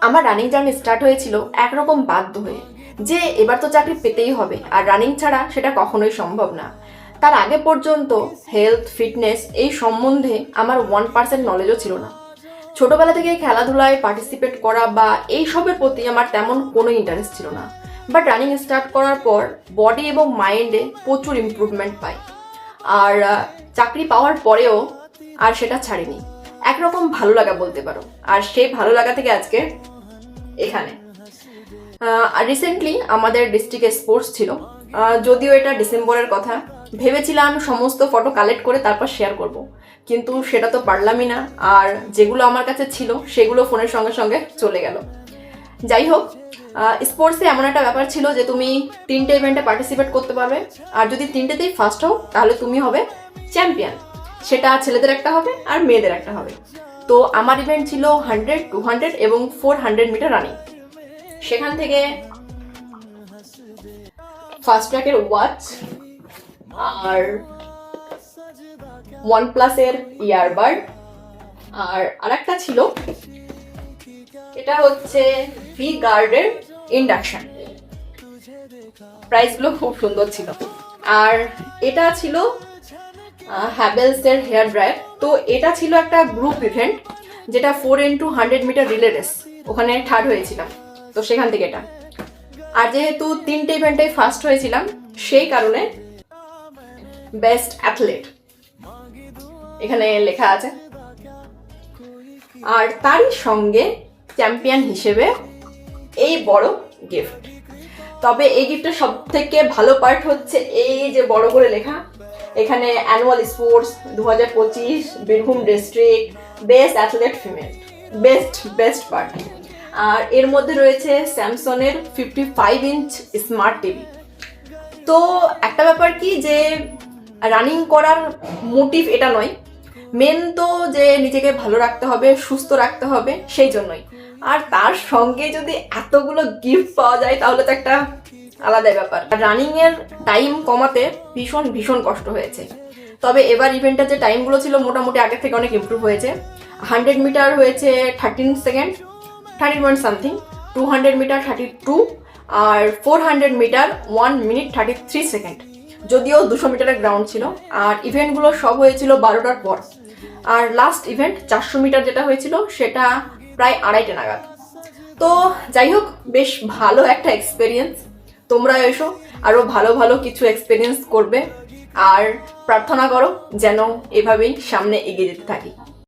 আমার running journey start হয়েছিল একরকম বাধ্য হয়ে, যে এবার তো চাকরি পেতেই হবে, আর রানিং ছাড়া সেটা কখনোই সম্ভব না। তার আগে পর্যন্ত হেলথ ফিটনেস এই সম্বন্ধে আমার 1% নলেজও ছিল না। ছোটবেলা থেকে খেলাধুলায় পার্টিসিপেট করা বা এইসবের প্রতি আমার তেমন কোনো ইন্টারেস্ট ছিল না। বাট রানিং স্টার্ট করার পর বডি এবং মাইন্ডে প্রচুর ইমপ্রুভমেন্ট পাই। আর চাকরি পাওয়ার পরেও আর সেটা ছাড়িনি, একরকম ভালো লাগা বলতে পারো। আর সেই ভালো লাগা থেকে আজকে এখানে। রিসেন্টলি আমাদের ডিস্ট্রিক্টে স্পোর্টস ছিল, যদিও এটা ডিসেম্বরের কথা। ভেবেছিলাম সমস্ত ফটো কালেক্ট করে তারপর শেয়ার করব, কিন্তু সেটা তো পারলামই না। আর যেগুলো আমার কাছে ছিল সেগুলো ফোনের সঙ্গে সঙ্গে চলে গেল। যাই হোক, স্পোর্টসে এমন একটা ব্যাপার ছিল যে তুমি 3টে ইভেন্টে পার্টিসিপেট করতে পারবে, আর যদি 3টেতেই ফার্স্ট হও তাহলে তুমি হবে চ্যাম্পিয়ন। সেটা ছেলেদের একটা হবে আর মেয়েদের একটা হবে। তো আমার ইভেন্ট ছিল 100, 200 এবং 400 মিটার রানিং। সেখান থেকে ফার্স্ট ট্র্যাকের ওয়াচ আর OnePlus এর ইয়ারবাড, আর আরেকটা ছিল, এটা হচ্ছে ভি গার্ডের ইন্ডাকশন। প্রাইসগুলো খুব সুন্দর ছিল। আর এটা ছিল হ্যাভেলস এর হেয়ার ড্রায়ার। তো এটা ছিল একটা গ্রুপ ইভেন্ট, যেটা 4x100 মিটার রিলে রেস, ওখানে থার্ড হয়েছিলাম। তো সেখান থেকে এটা। আর যেহেতু 3টে ইভেন্টে ফার্স্ট হয়েছিলাম, সেই কারণে বেস্ট অ্যাথলেট এখানে লেখা আছে। আর তারই সঙ্গে চ্যাম্পিয়ন হিসেবে এই বড় গিফট। তবে এই গিফটের সব থেকে ভালো পার্ট হচ্ছে এই যে বড় করে লেখা, এখানে annual sports 2025 Birbhum district best athlete female, best part. আর এর মধ্যে রয়েছে স্যামসংয়ের 55 ইঞ্চ স্মার্ট টিভি। তো একটা ব্যাপার কি, যে রানিং করার মোটিভ এটা নয়, মেন তো যে নিজেকে ভালো রাখতে হবে, সুস্থ রাখতে হবে, সেই জন্যই। আর তার সঙ্গে যদি এতগুলো গিফট পাওয়া যায় তাহলে তো একটা আলাদাই ব্যাপার। রানিং এর টাইম কমাতে ভীষণ কষ্ট হয়েছে। তবে এবার ইভেন্টের যে টাইমগুলো ছিল মোটামুটি আগের থেকে অনেক ইমপ্রুভ হয়েছে। 100 মিটার হয়েছে 13 সেকেন্ড, 13 পয়েন্ট সামথিং, 200 মিটার 32, আর 400 মিটার 1 মিনিট 33 সেকেন্ড। যদিও 200 মিটারের গ্রাউন্ড ছিল। আর ইভেন্টগুলো সব হয়েছিল 12টার পর। আর লাস্ট ইভেন্ট 400 মিটার যেটা হয়েছিল সেটা প্রায় 2:30 নাগাদ। তো যাই হোক, বেশ ভালো একটা এক্সপিরিয়েন্স। তোমরা এসো, আরো ভালো কিছু এক্সপিরিয়েন্স করবে। আর প্রার্থনা করো যেন এভাবেই সামনে এগিয়ে যেতে থাকি।